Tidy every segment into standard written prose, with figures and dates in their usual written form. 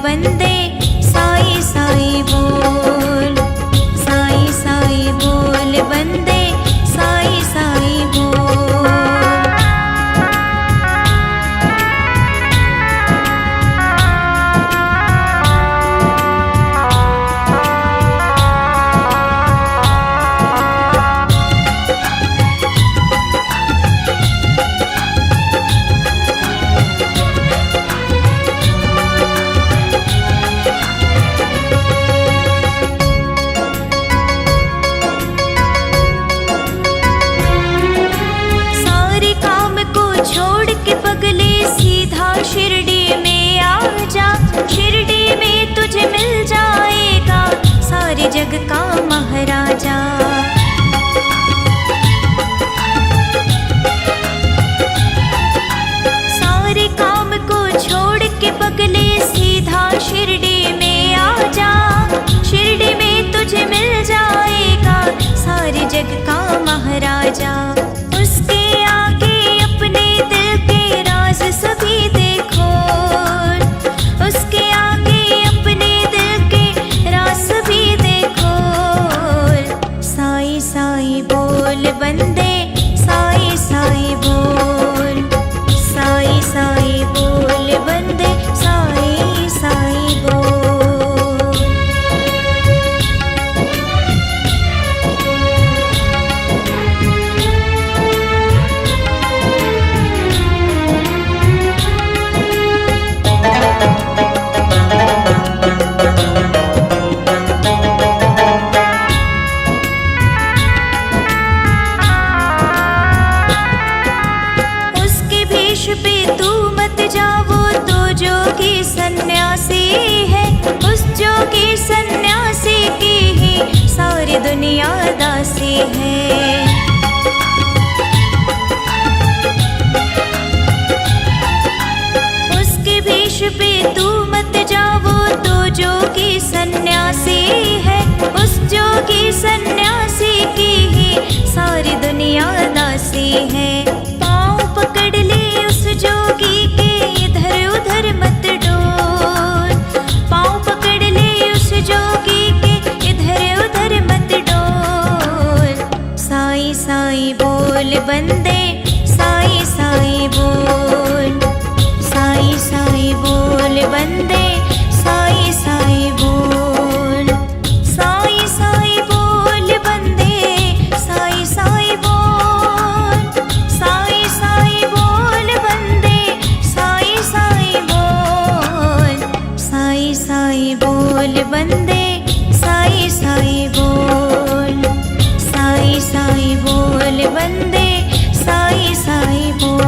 वंदे साई साई बोल, साई साई बोल वंदे साई साई बोल। शिरडी में आ जा, शिरडी में तुझे मिल जाएगा सारे जग का महाराजा। सारे काम को छोड़ के पगले सीधा शिरडी में आ जा, शिरडी में तुझे मिल जाएगा सारे जग का महाराजा। उसके आगे अपने दिल के राज सभी देखो, उसके आगे अपने दिल के राज भी देखो। साई साई बोल वंदे साई साई बोल, साई साई बोल वंदे साई साई बोल। पे तू मत जाओ तो जोगी सन्यासी है, उस जोगी सन्यासी की ही सारी दुनिया दासी है। उसके भेष पे तू मत जाओ तो जोगी सन्यासी है, उस जोगी सन्यासी की ही सारी दुनिया दासी है। पाँव पकड़ ले जोगी के इधर उधर मत डोल, पाँव पकड़ ले उस जोगी के इधर उधर मत डोल। साई साई बोल वंदे साई साई बोल, साई साई बोल वंदे साई साई बोल, साई साई बोल वंदे साई साई बोल, साई साई बोल वंदे साई साई बोल, साई साई बोल वंदे साई साई बोल, साई साई बोल वंदे साई साई बोल।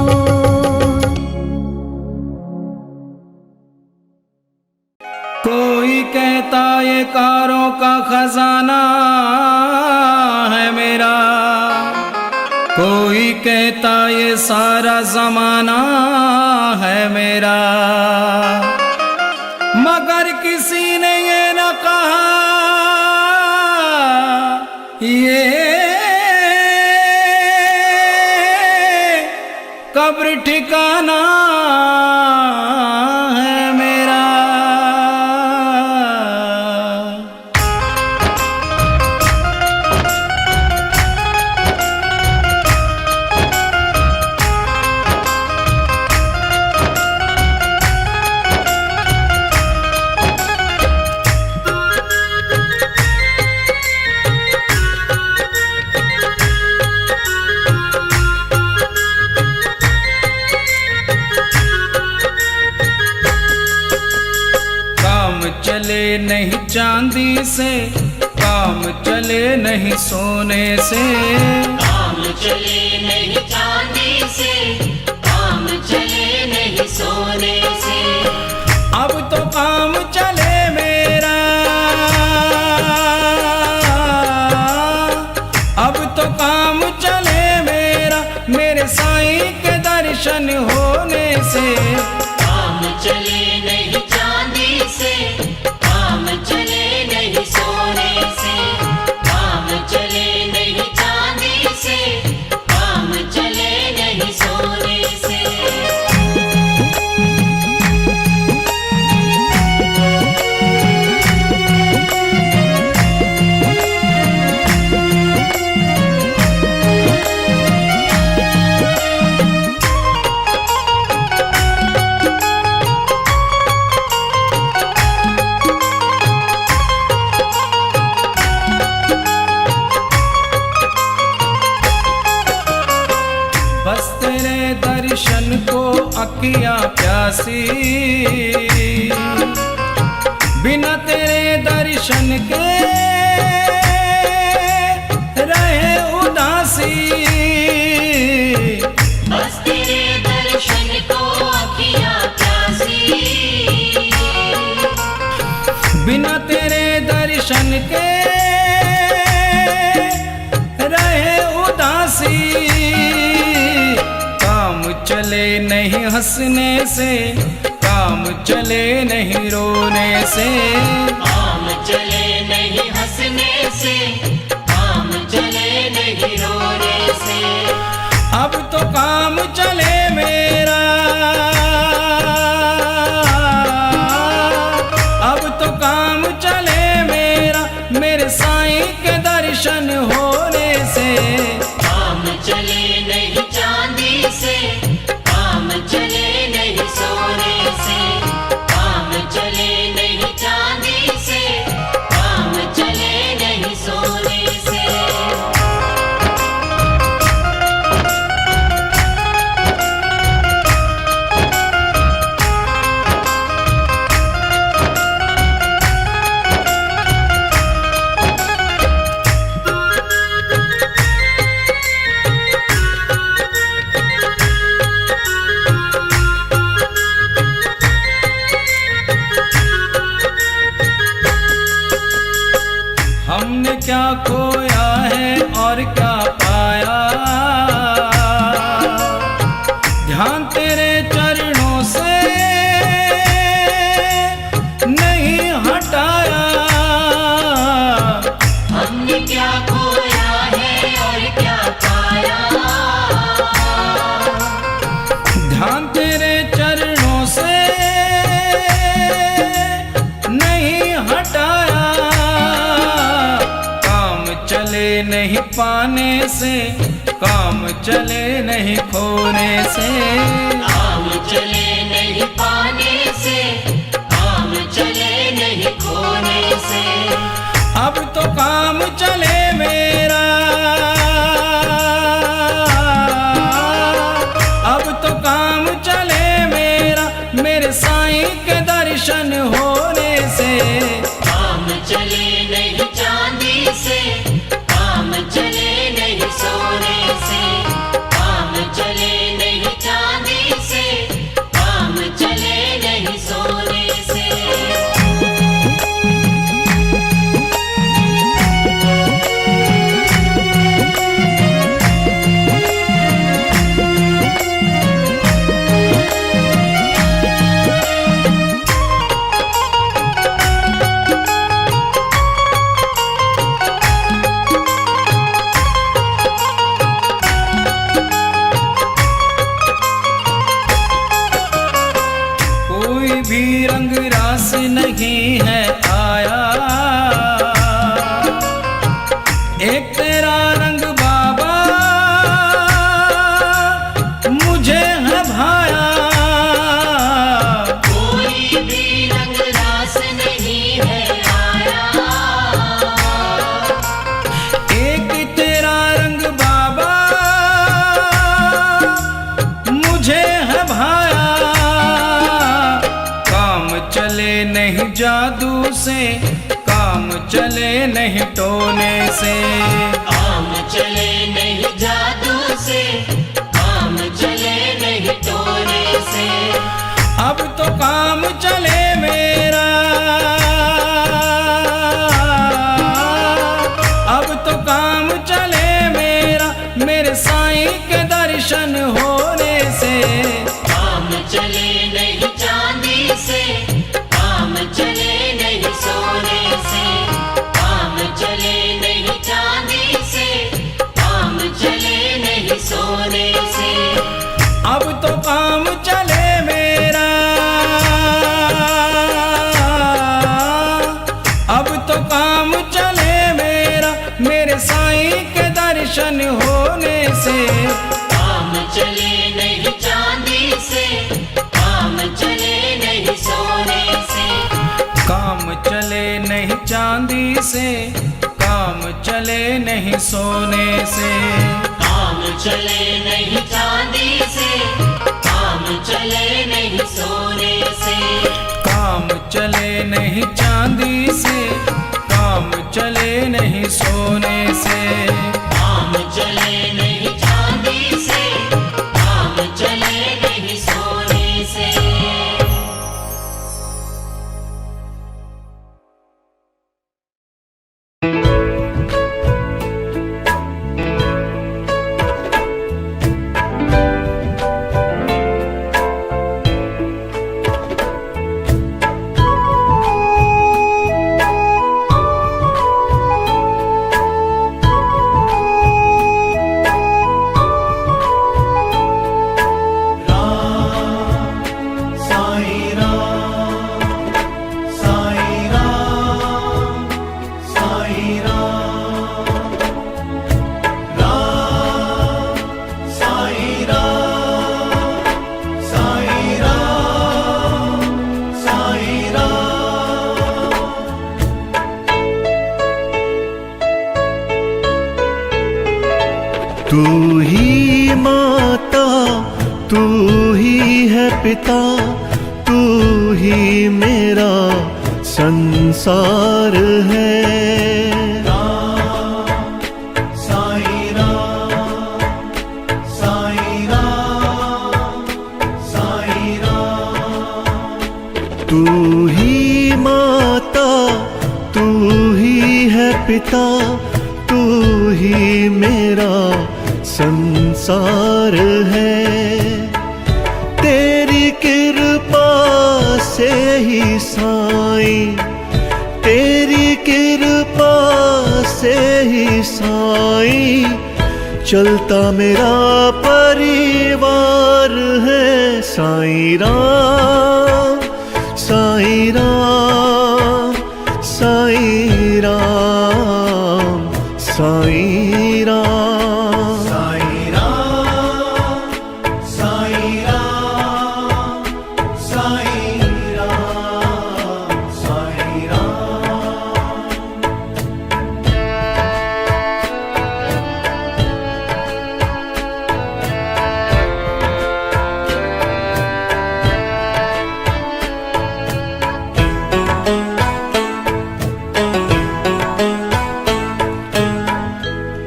कोई कहता ये कारों का खजाना है मेरा, कोई कहता ये सारा जमाना है मेरा, मगर किसी ने ये न कहा ये कब्र ठिकाना है मेरा। चले नहीं चांदी से, काम चले नहीं सोने से, काम चले नहीं चांदी से, काम चले नहीं सोने से। अब तो काम चले मेरा, अब तो काम चले मेरा, मेरे साईं के दर्शन होने से। काम चले नहीं चांदी से, काम चले नहीं सोने से, काम चले नहीं चांदी से, काम चले नहीं सोने से। अखियां प्यासी, बिना तेरे दर्शन के रहे उदासी। बस तेरे दर्शन को अखियां प्यासी, बिना तेरे दर्शन के रहे उदासी। काम चले नहीं हंसने से, काम चले नहीं रोने से। काम चले नहीं हंसने से, काम चले नहीं रोने से। अब तो काम चले मेरा, अब तो काम चले मेरा, मेरे साईं के दर्शन होने से। काम चले नहीं चांदी से, काम चले नहीं सोने से। काम चले नहीं चांदी से, काम चले नहीं सोने से। हमने क्या खोया है और क्या पाया, ध्यान तेरे चरणों से नहीं हटाया। हमने क्या खोया है और क्या पाया, ध्यान तेरे चरणों से नहीं हटाया। काम चले नहीं पाने से, काम चले नहीं खोने से। काम चले नहीं पाने से, काम चले नहीं खोने से। अब तो काम चले मेरा, अब तो काम चले मेरा, मेरे साईं के दर्शन होने से। काम चले नहीं चांदी से, काम चले नहीं सोने से। काम चले नहीं चांदी से, काम चले नहीं सोने से। कोई भी रंग रास नहीं है आया, एक तेरा रंग बाबा मुझे है भाया। कोई भी रंग रास नहीं है आया, एक तेरा रंग बाबा मुझे है भाया। काम चले नहीं जादू से, काम चले नहीं टोने से। काम चले नहीं जादू से, काम चले नहीं टोने से। अब तो काम चले मेरा, अब तो काम चले मेरा, मेरे साईं के दर्शन होने से। काम चले नहीं चांदी से, काम चले नहीं सोने से। काम चले नहीं चांदी से, काम चले नहीं सोने से। अब तो काम चले मेरा, अब तो काम चले मेरा, मेरे साईं के दर्शन होने से। काम चले नहीं चांदी से, काम चले नहीं सोने से। काम चले नहीं चांदी से, काम चले नहीं सोने से। काम चले नहीं चांदी से, काम चले चले नहीं चांदी से, काम चले नहीं सोने से। काम चले नहीं चांदी से, काम चले नहीं सोने से। तू ही माता, तू ही है पिता, तू ही मेरा संसार है। तू ही माता, तू ही है पिता, तू ही मेरा संसार है। तेरी कृपा से ही साईं, तेरी कृपा से ही साईं, चलता मेरा परिवार है। साईं राम, साईं राम, साईं राम, साईं राम।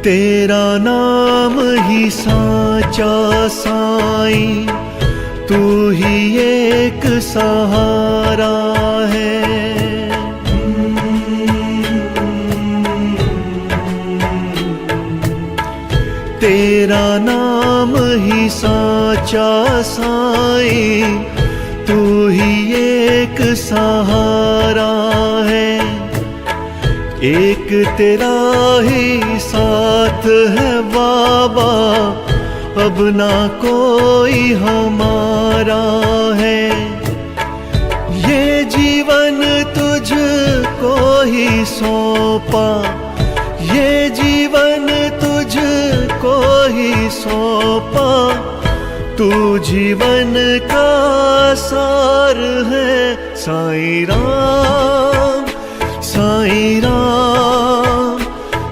तेरा नाम ही साचा साईं, तू ही एक सहारा है। तेरा नाम ही साचा साईं, तू ही एक सहारा है। एक तेरा ही साथ है बाबा, अब ना कोई हमारा है। ये जीवन तुझको ही सौंपा, ये जीवन तुझको ही सौंपा, तू जीवन का सार है। साईं राम, साईं राम,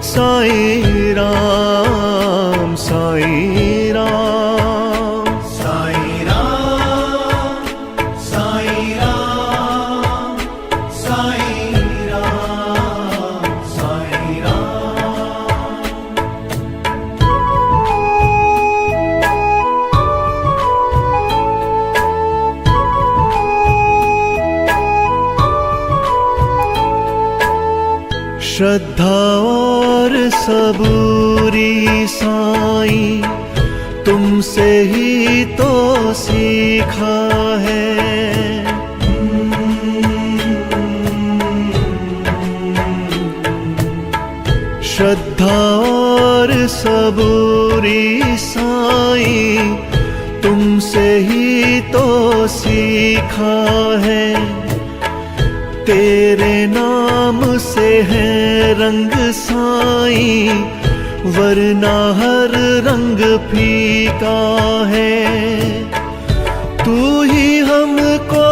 साईं राम, साईं राम, साईं राम, साईं राम, साईं राम, साईं राम। श्रद्धा और सबूरी साईं, तुमसे ही तो सीखा है। श्रद्धा और सबूरी साईं, तुमसे ही तो सीखा है। तेरे नाम से है रंग साईं, वरना हर रंग फीका है। तू ही हमको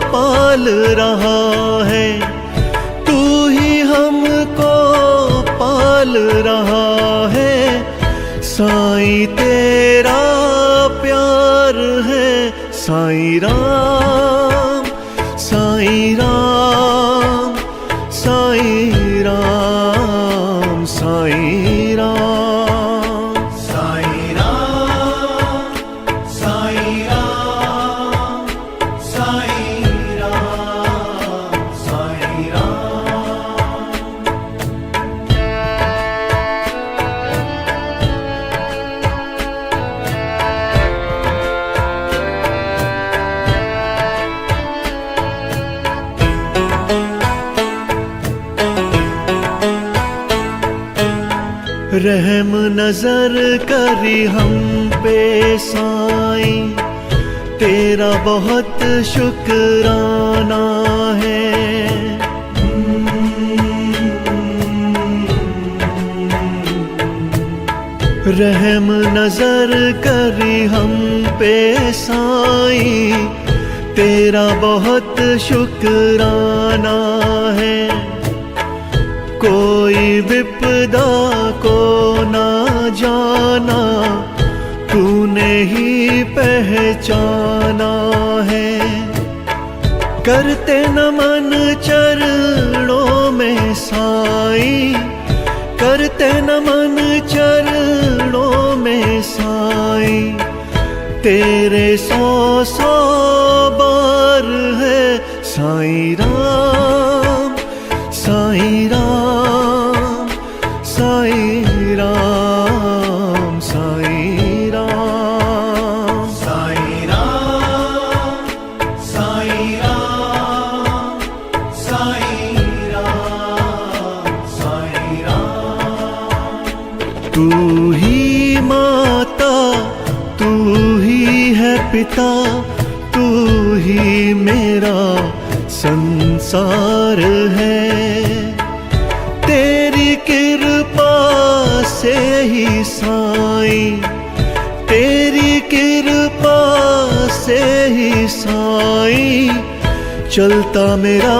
पाल रहा है, तू ही हमको पाल रहा है। साईं तेरा प्यार है। साईं राम, साईं राम, रहम नजर करी हम पे साईं, तेरा बहुत शुक्राना है। रहम नजर करी हम पे साईं, तेरा बहुत शुक्राना है। कोई विपदा को ना जाना, तूने ही पहचाना है। करते नमन चरणों में साईं, करते नमन चरणों में साईं, तेरे 100 बार है साईं राम, साईं राम, साईं राम, साईं राम, साईं राम, साईं राम, साईं राम, साईं राम। तू ही माता, तू ही है पिता, तू ही मेरा संसार है। तेरी कृपा से ही साईं, तेरी कृपा से ही साईं, चलता मेरा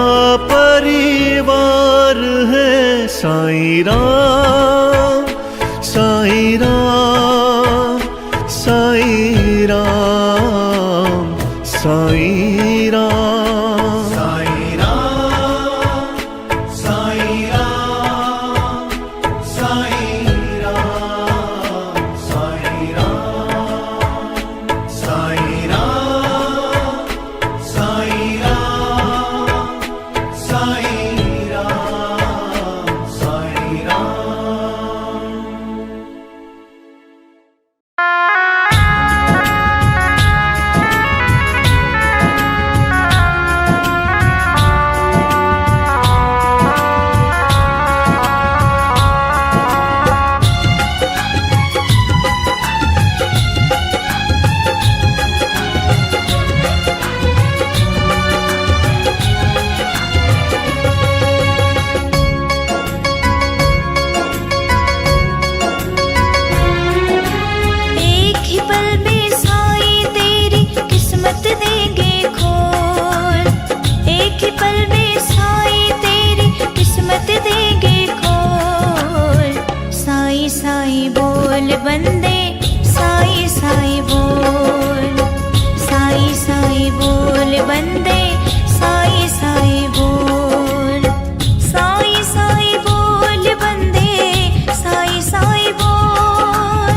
परिवार है। साईं राम, साईं राम, साईं राम, साईं राम, साईं राम, साईं राम, साईं राम, साईं राम, साईं राम, साईं राम, साईं राम, साईं राम। एक ही पल में साईं तेरी किस्मत देंगे खोल, एक ही पल में साईं तेरी किस्मत देंगे खोल। साईं साईं बोल बंदे, साईं साईं बोल, साईं साईं बोल बंदे, साईं साईं बोल, साईं साईं बोल बंदे, साईं साईं बोल,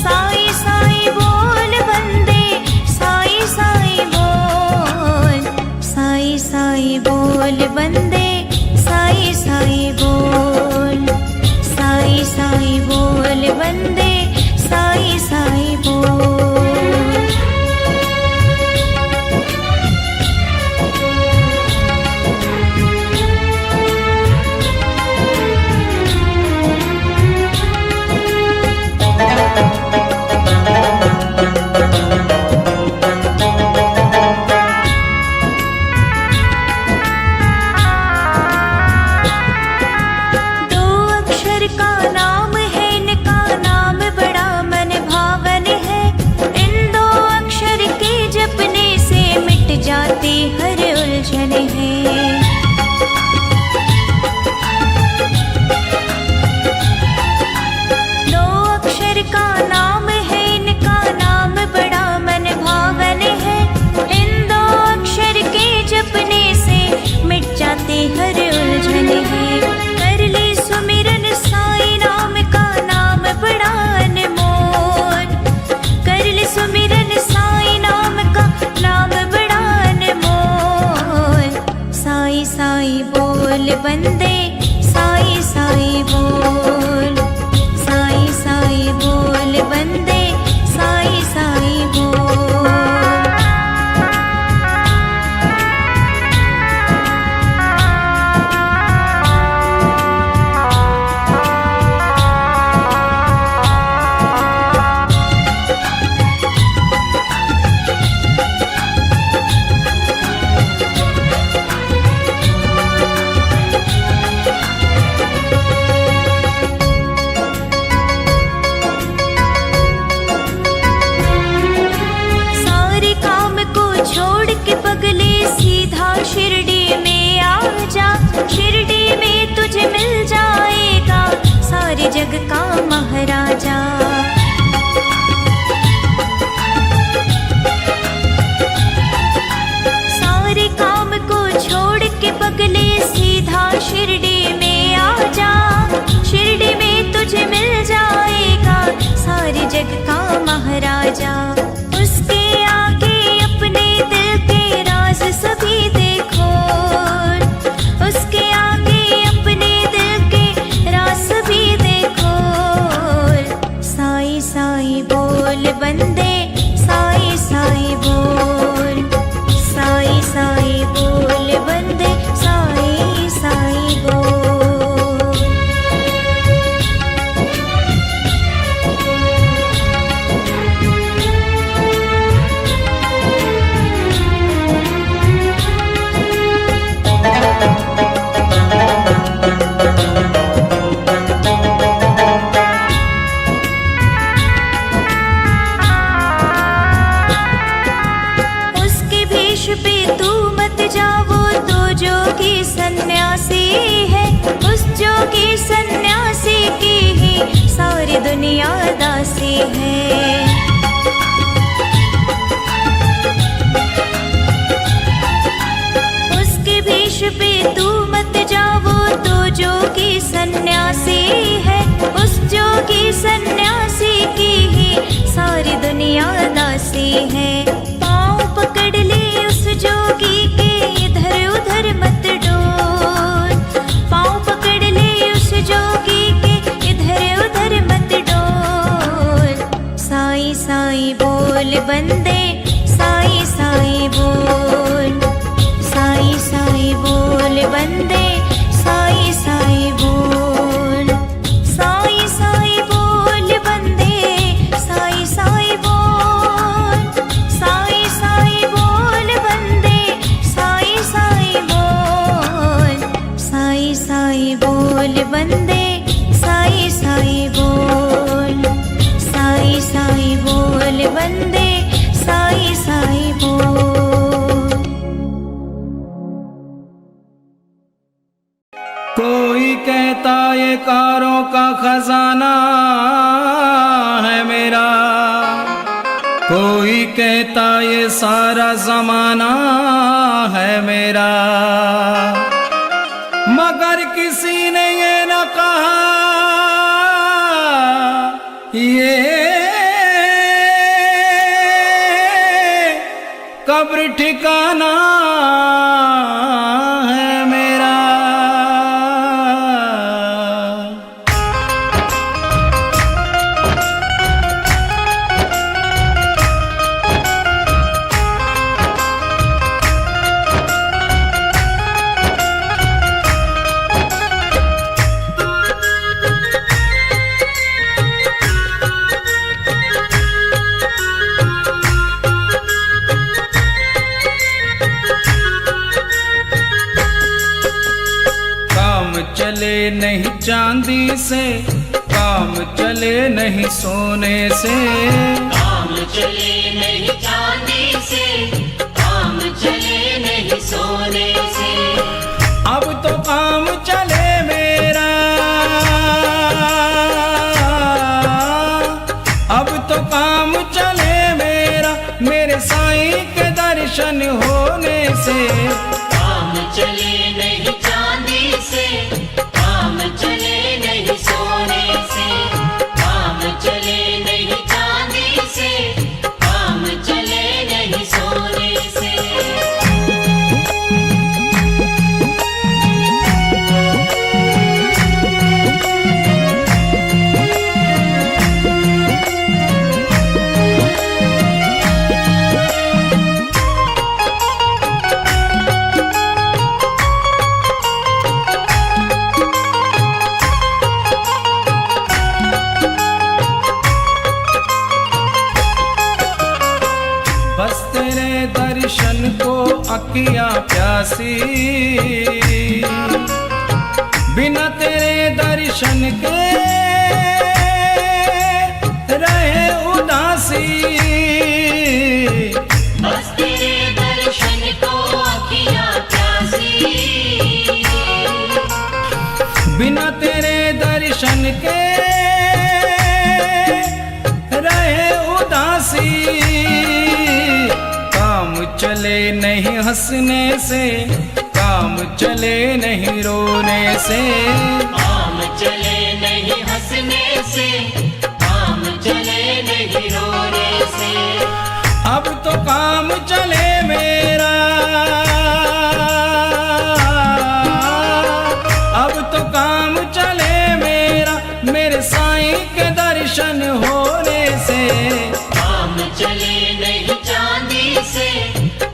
साईं साईं बोल बंदे, साईं साईं बोल, साईं साईं बोल बंदे, साईं साईं बोल, साईं साईं बोल बंदे, साईं साईं बोल। दो अक्षर का नाम है, इनका नाम बड़ा मन भावन है। इन दो अक्षर के जपने से मिट जाती हर उलझन है। दो अक्षर का नाम जग का महाराजा। सारे काम को छोड़ के पगले सीधा शिरडी में आ जा। शिरडी में तुझे मिल जाएगा सारे जग का महाराजा। उसके आगे अपने दिल के राज सभी देखो, उसके आगे अपने दिल के राज सभी देखो। साईं साईं बोल बंदे, साईं साईं बोल, साईं साईं बोल बंदे, साईं साईं बोल। उसके भेष पे तू मत जा, वो तो जोगी सन्यासी है। उस जोगी सन्यासी की ही सारी दुनिया दासी है। उसके भेष पे तू मत जा, वो तो जोगी सन्यासी है। उस जोगी सन्यासी की ही सारी दुनिया दासी है। पाँव पकड़ ले उस जोगी के, इधर उधर मत डोल। पाँव पकड़ ले उस जोगी के, इधर उधर मत डोल। साईं साईं बोल बंदे, साईं साईं बोल, साईं साईं बोल बंदे, साईं साईं बोल। साईं साईं बोल बंदे, साईं साईं बोल, साईं साईं बोल बंदे, साईं साईं बोल। साईं साईं बोल बंदे, साईं साईं बोल, साईं साईं बोल बंदे, साईं साईं बोल। कोई कहता ये कारों का खजाना है मेरा, कोई कहता ये सारा जमाना है मेरा। मगर किसी ने ये न कहा ये कब्र ठिकाना है मेरा। चले नहीं चांदी से, काम चले नहीं सोने से। काम चले नहीं चांदी से, काम चले नहीं सोने से। अब तो काम चले मेरा, अब तो काम चले मेरा, मेरे साईं के दर्शन होने से। काम चले नहीं चांदी से, काम चले नहीं सोने से। काम चले नहीं चांदी से, काम चले नहीं सोने से। दर्शन को अखियां प्यासी, बिना तेरे दर्शन के रहे उदासी। बस तेरे दर्शन को अखियां प्यासी, बिना तेरे दर्शन के चले नहीं हंसने से, काम चले नहीं रोने से। काम चले नहीं हंसने से, काम चले नहीं रोने से। अब तो काम चले मेरा, अब तो काम चले मेरा, मेरे साईं के दर्शन होने से। काम चले नहीं चांदी से,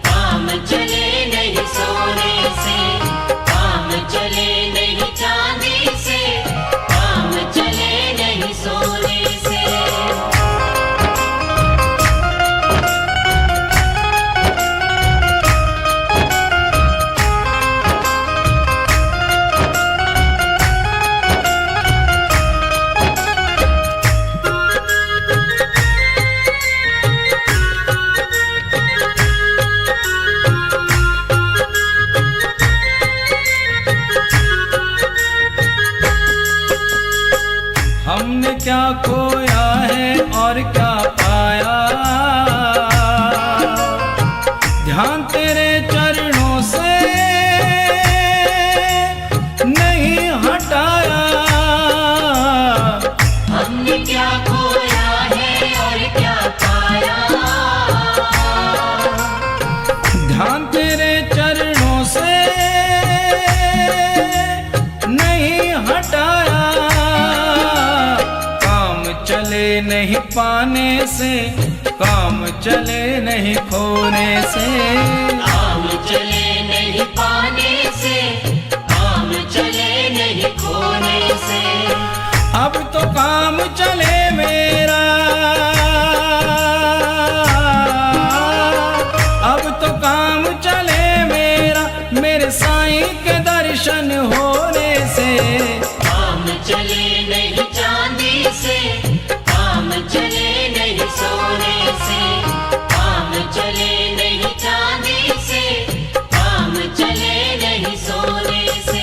काम चले नहीं सोने से। काम चले नहीं चांदी से, काम चले नहीं सोने से। हमने क्या खोया है और क्या पाया, ध्यान तेरे चरणों से नहीं हटाया। हमने क्या खोया है और क्या पाया, ध्यान तेरे चरणों से नहीं हटाया। काम चले नहीं पाने से, काम चले नहीं खोने से। काम चले नहीं पाने से, काम चले नहीं खोने से। अब तो काम चले मेरा, अब तो काम चले मेरा, मेरे साईं के दर्शन होने से। काम चले नहीं चांदी से, काम चले नहीं सोने से। काम चले नहीं चांदी से, काम चले नहीं सोने से।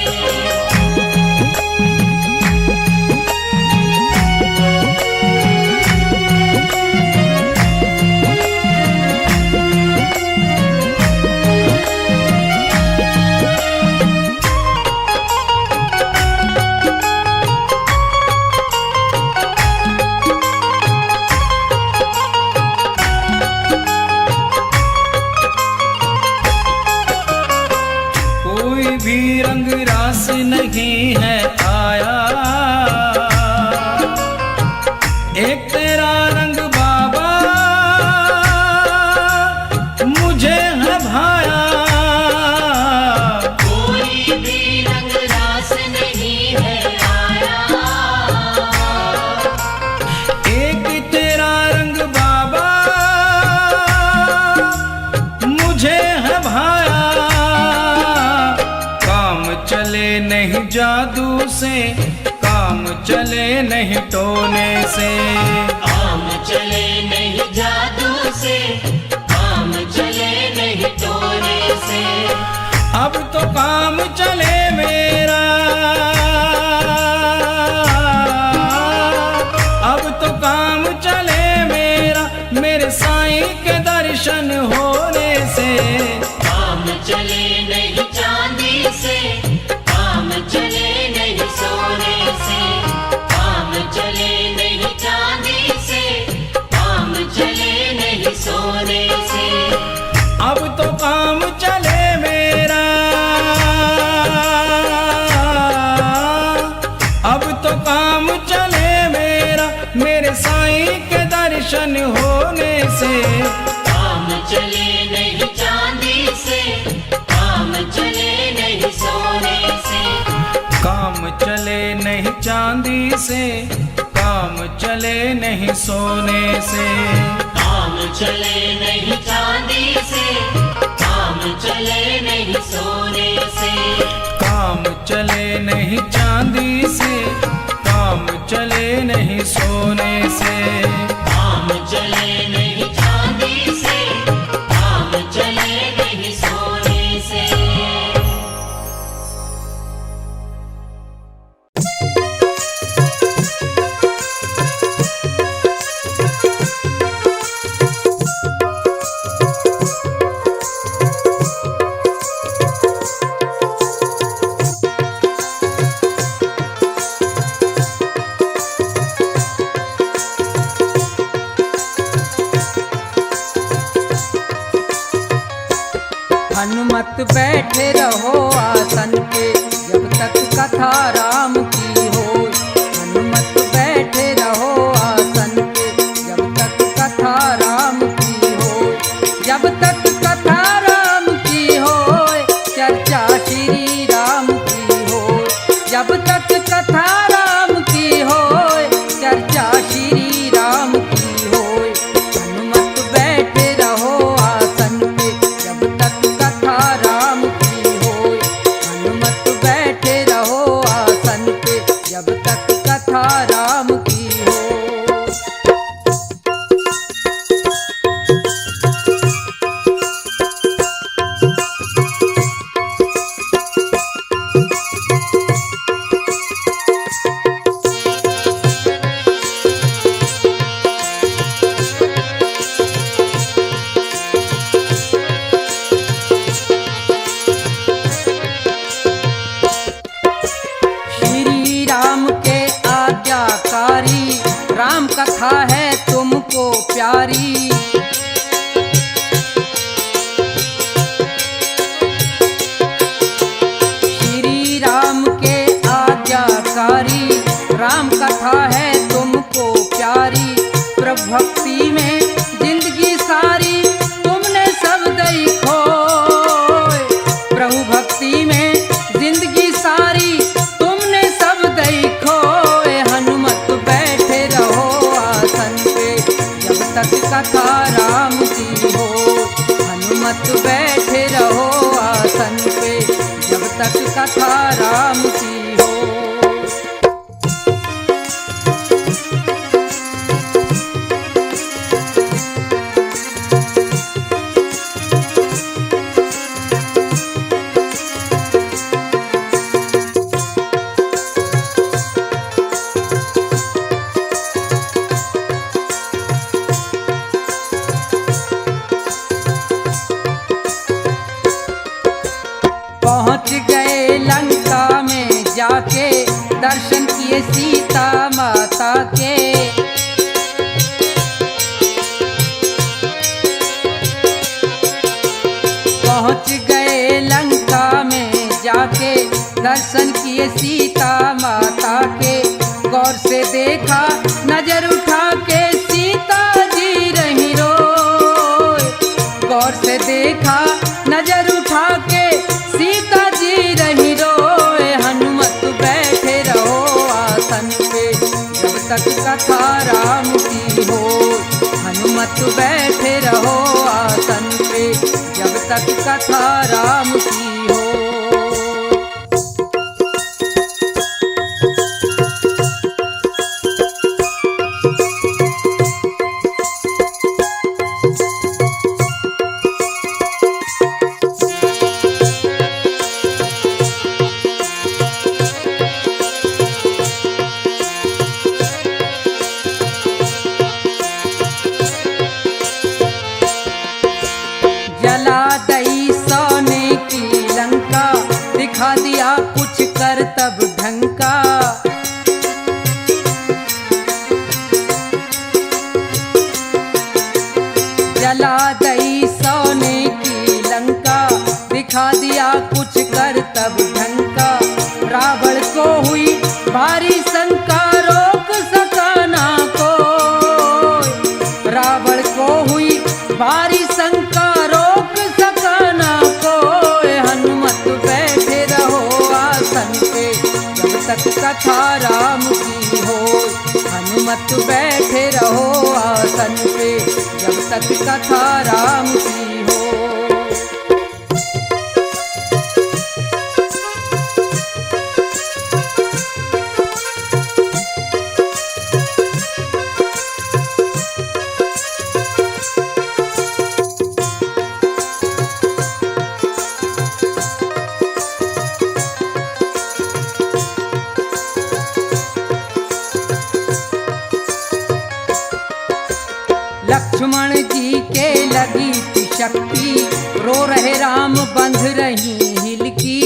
कोई भी रंग रास नहीं है आया, एक तेरा रंग बाबा मुझे है भाया। कोई भी रंग रास नहीं है आया, एक तेरा रंग बाबा मुझे है भाया। काम चले नहीं जादू से, काम चले नहीं टोने से। काम चले नहीं जादू से, काम चले नहीं टोने से। अब तो काम चले मेरा, अब तो काम चले मेरा, मेरे साईं के दर्शन होने से। काम चले नहीं चांदी से, काम चले नहीं सोने से। काम चले नहीं चांदी से, काम चले नहीं सोने से। अब तो काम चले मेरा, अब तो काम चले मेरा, मेरे साईं के दर्शन होने से। काम चले नहीं चांदी से, काम चले नहीं सोने से। काम चले नहीं चांदी से, काम चले नहीं सोने से। काम चले नहीं चांदी से, काम चले नहीं सोने से। काम चले नहीं चांदी से, काम चले नहीं सोने से। काम चले नहीं चांदी से, काम चले नहीं सोने से। हनुमत बैठे रहो आसन पे जब तक कथा राम की हो। हनुमत बैठे रहो आसन पे जब तक कथा राम की हो। जब तक कथा राम की हो चर्चा श्री राम की हो। जब तक कथा राम की हो चर्चा श्री राम की हो। हनुमत बैठे रहो आसन पे जब तक कथा राम की हो। हनुमत बैठे रहो आसन पे जब तक कथा राम की हो। श्री राम के आज्ञाकारी राम कथा है तुमको प्यारी। श्री राम के आज्ञाकारी राम कथा है तुमको प्यारी। प्रभु भक्ति में जिंदगी सारी तुमने सब दई खोए। प्रभु भक्ति में जिंदगी सारी तुमने सब दई खोए। हनुमत बैठे रहो आसन पे जब तक कथा राम की हो। हनुमत बैठे रहो आसन पे जब तक कथा राम की हो। पहुँच गए लंका में जाके दर्शन किए सीता माता के। पहुँच गए लंका में जाके दर्शन किए सीता माता के। गौर से देखा नजर उठा के सीता जी रही रोए। गौर से देखा नजर उठा के सीता जी रही रोए। हनुमत बैठे रहो आसन पे जब तक कथा राम की हो। हनुमत बैठे रहो आसन पे जब तक कथा राम की हो। जला दई सोने की लंका दिखा दिया कुछ कर तब ढंका। जला दई सोने की लंका दिखा दिया कुछ कर तब ढंका। रावण को हुई भारी शंका रोक सका ना कोई। रावण को हुई भारी शंका रोक सका ना कोई। हनुमत बैठे रहो आसन पे जब तक कथा राम की हो। हनुमत बैठे रहो आसन पे जब तक कथा राम की हो। लक्ष्मण जी के लगी थी शक्ति रो रहे राम बंध रही हिलकी।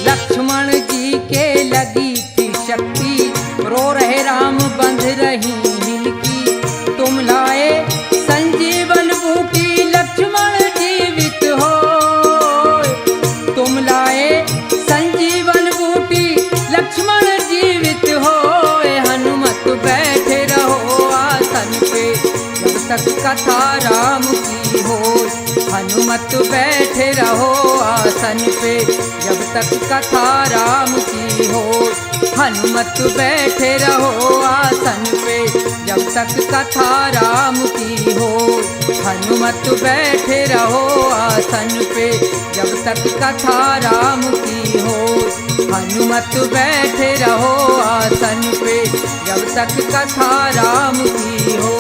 लक्ष्मण जी के लगी थी शक्ति रो रहे राम बंध रही हिलकी। तुम कथा राम की होय। हनुमत बैठे रहो आसन पे जब तक कथा राम की होय। हनुमत बैठे रहो आसन पे जब तक कथा राम की होय। हनुमत बैठे रहो आसन पे जब तक कथा राम की होय। हनुमत बैठे रहो आसन पे जब तक कथा राम की हो।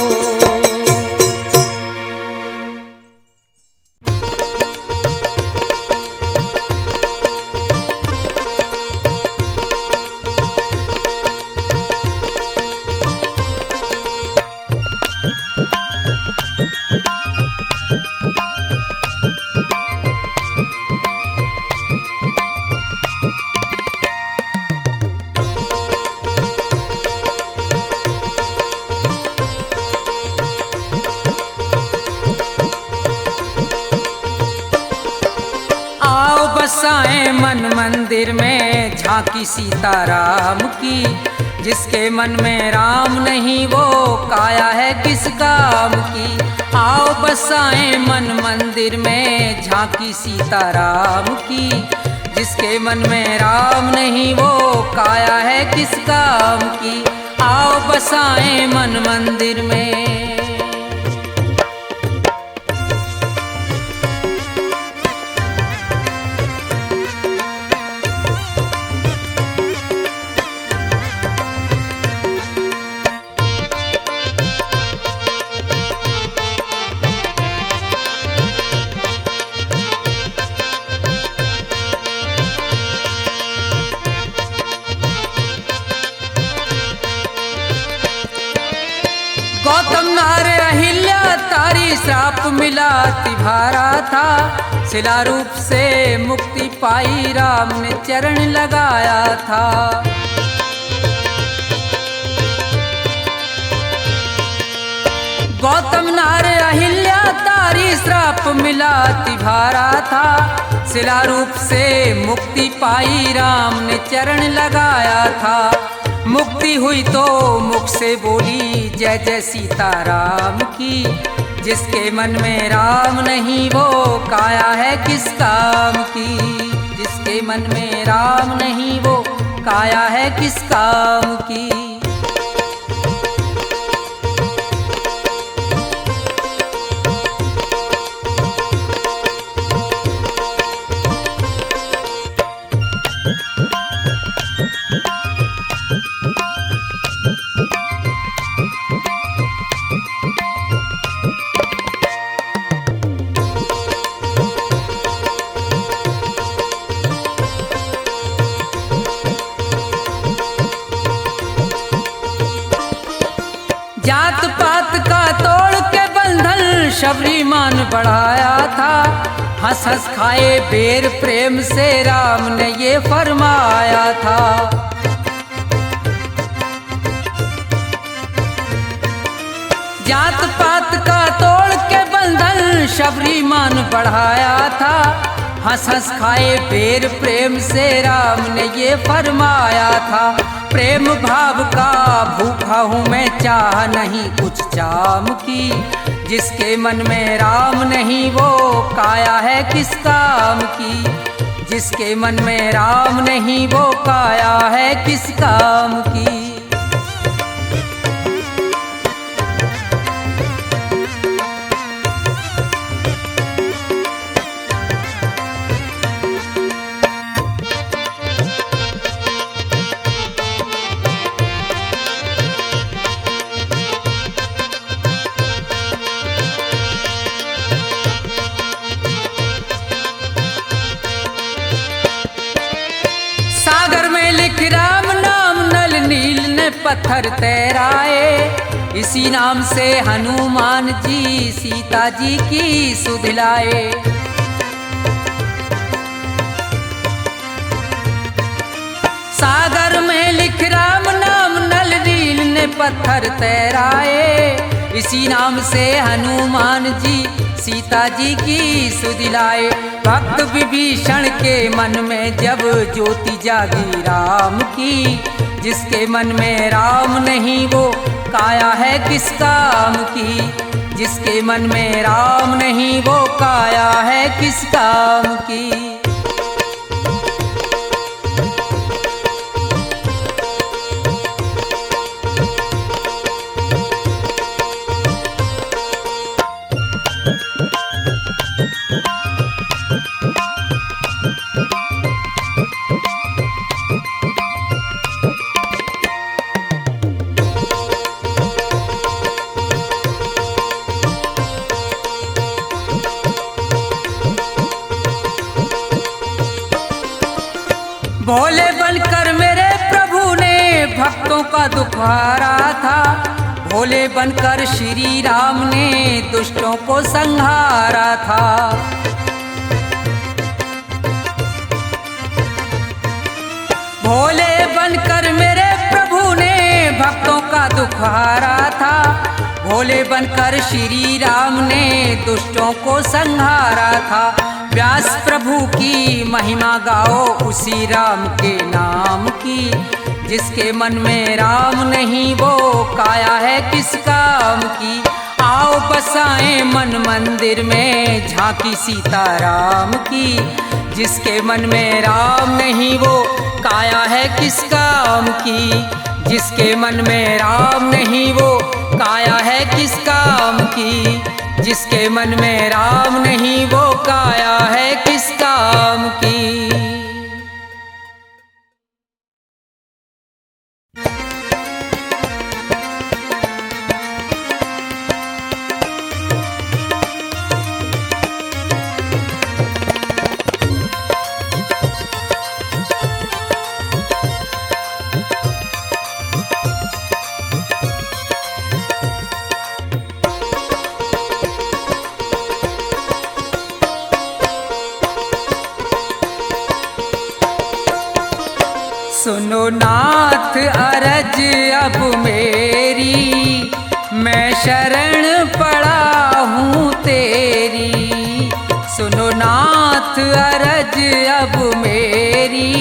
बसाएं मन मंदिर में झांकी सीताराम की। जिसके मन में राम नहीं वो काया है किस काम की। आओ बसाएं मन मंदिर में झांकी सीताराम की। जिसके मन में राम नहीं वो काया है किस काम की। आओ बसाएं मन मंदिर में। गौतम नार अहिल्या तारी श्राप मिला तिभारा था। शिला रूप से मुक्ति पाई राम ने चरण लगाया था। गौतम नार अहिल्या तारी श्राप मिला तिभारा था। शिला रूप से मुक्ति पाई राम ने चरण लगाया था। मुक्ति हुई तो मुख से बोली जय जय सीताराम की। जिसके मन में राम नहीं वो काया है किस काम की। जिसके मन में राम नहीं वो काया है किस काम की। जात पात का तोड़ के बंधन शबरीमान बढ़ाया था। हंस हंस खाए बेर प्रेम से राम ने ये फरमाया था। जात पात का तोड़ के बंधन शबरीमान बढ़ाया था। हंस हंस खाए बेर प्रेम से राम ने ये फरमाया था। प्रेम भाव का भूखा हूँ मैं चाह नहीं कुछ चाम की। जिसके मन में राम नहीं वो काया है किस काम की। जिसके मन में राम नहीं वो काया है किस काम की। राम नाम नल नील ने पत्थर तैराए। इसी नाम से हनुमान जी सीता जी की सुध लाए। सागर में लिख राम नाम नल नील ने पत्थर तैराए। इसी नाम से हनुमान जी सीता जी की सुध लाए। भक्त विभीषण के मन में जब ज्योति जागी राम की। जिसके मन में राम नहीं वो काया है किस काम की। जिसके मन में राम नहीं वो काया है किस काम की। भोले बनकर मेरे प्रभु ने भक्तों का दुख हारा था। भोले बनकर श्री राम ने दुष्टों को संहारा था। भोले बनकर मेरे प्रभु ने भक्तों का दुख हारा था। भोले बनकर श्री राम ने दुष्टों को संहारा था। व्यास प्रभु की महिमा गाओ उसी राम के नाम की। जिसके मन में राम नहीं वो काया है किस काम की। आओ बसाएं मन मंदिर में झांकी सीताराम की। जिसके मन में राम नहीं वो काया है किस काम की। जिसके मन में राम नहीं वो काया है किस काम की। जिसके मन में राम नहीं वो काया है किस काम की। सुनो नाथ अरज अब मेरी, मैं शरण पड़ा हूँ तेरी। सुनो नाथ अरज अब मेरी,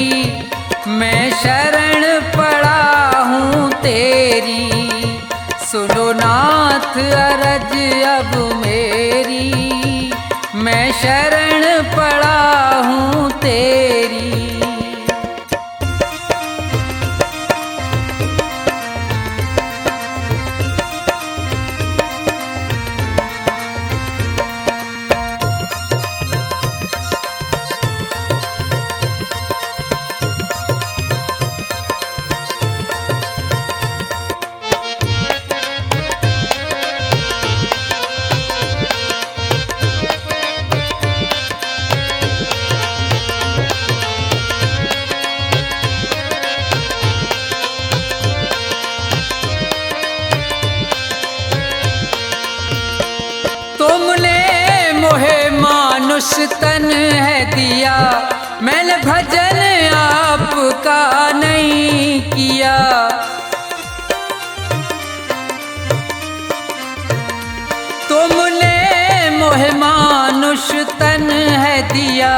मैं शरण पड़ा हूँ तेरी। सुनो नाथ अरज अब मेरी, मैं शरण पड़ा हूँ तेरी। तन है दिया, मैंने भजन आपका नहीं किया। तुमने मोहे मानुष तन है दिया,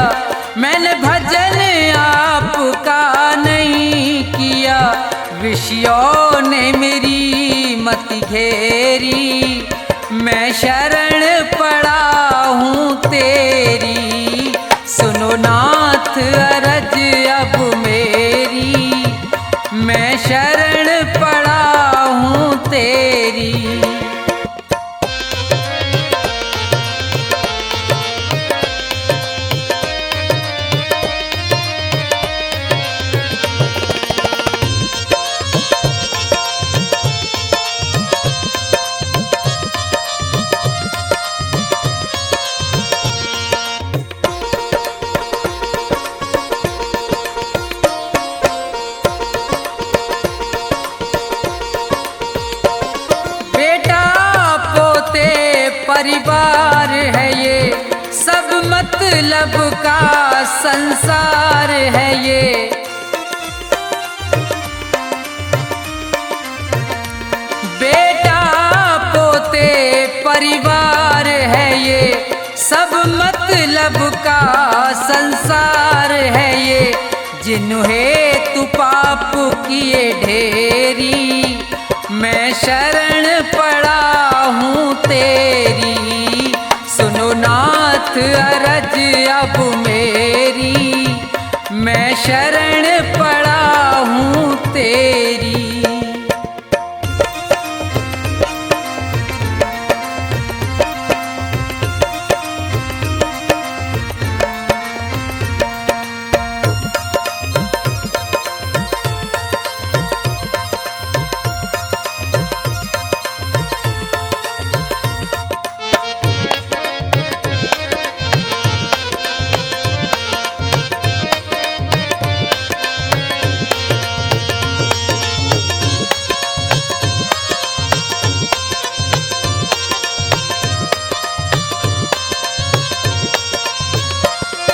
मैंने भजन आपका नहीं किया। विषयों ने मेरी मति घेरी, मैं शरण पड़ा हूँ तेरी। सुनो नाथ अरज अब मेरी, मैं शरण पड़ा हूँ तेरी। परिवार है ये, सब मतलब का संसार है ये। बेटा पोते परिवार है ये, सब मतलब का संसार है ये। जिन्हें तू पाप किए ढेरी, मैं शरण पड़ा हूँ हूँ तेरी, सुनो नाथ अरज अब मेरी, मैं शरण पड़ा हूँ तेरी।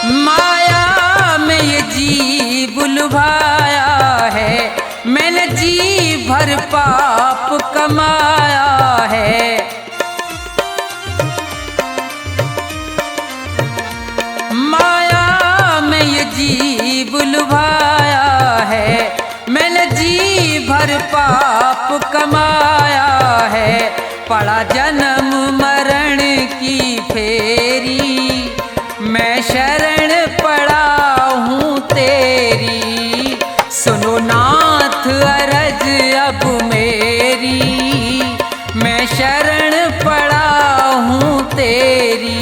माया में ये जी बुलवाया है, मैंने जी भर पाप कमाया है। माया में ये जी बुलवाया है, मैंने जी भर पाप कमाया है। पड़ा जन्म मरण की फेरी, मैं शरण पड़ा हूँ तेरी, सुनो नाथ अरज अब मेरी, मैं शरण पड़ा हूँ तेरी।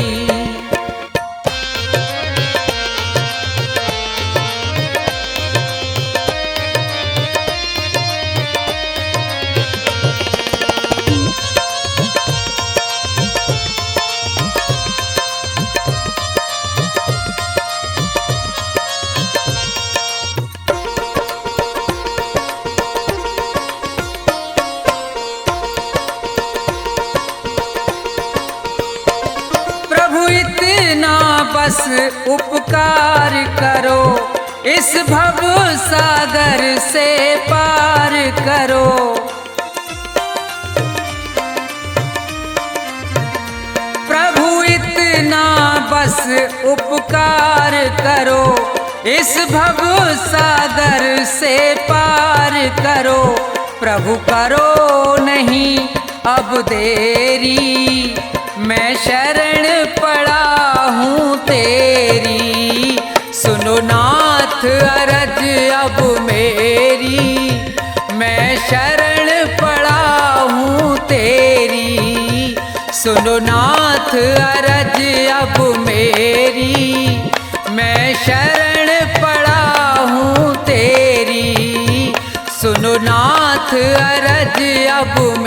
बस उपकार करो, इस भव सागर से पार करो। प्रभु इतना बस उपकार करो, इस भव सागर से पार करो। प्रभु करो नहीं अब देरी, मैं शरण पड़ा हूँ तेरी, सुनो नाथ अरज अब मेरी, मैं शरण पड़ा हूँ तेरी, सुनो नाथ अरज अब मेरी, मैं शरण पड़ा हूँ तेरी, सुनो नाथ अरज अब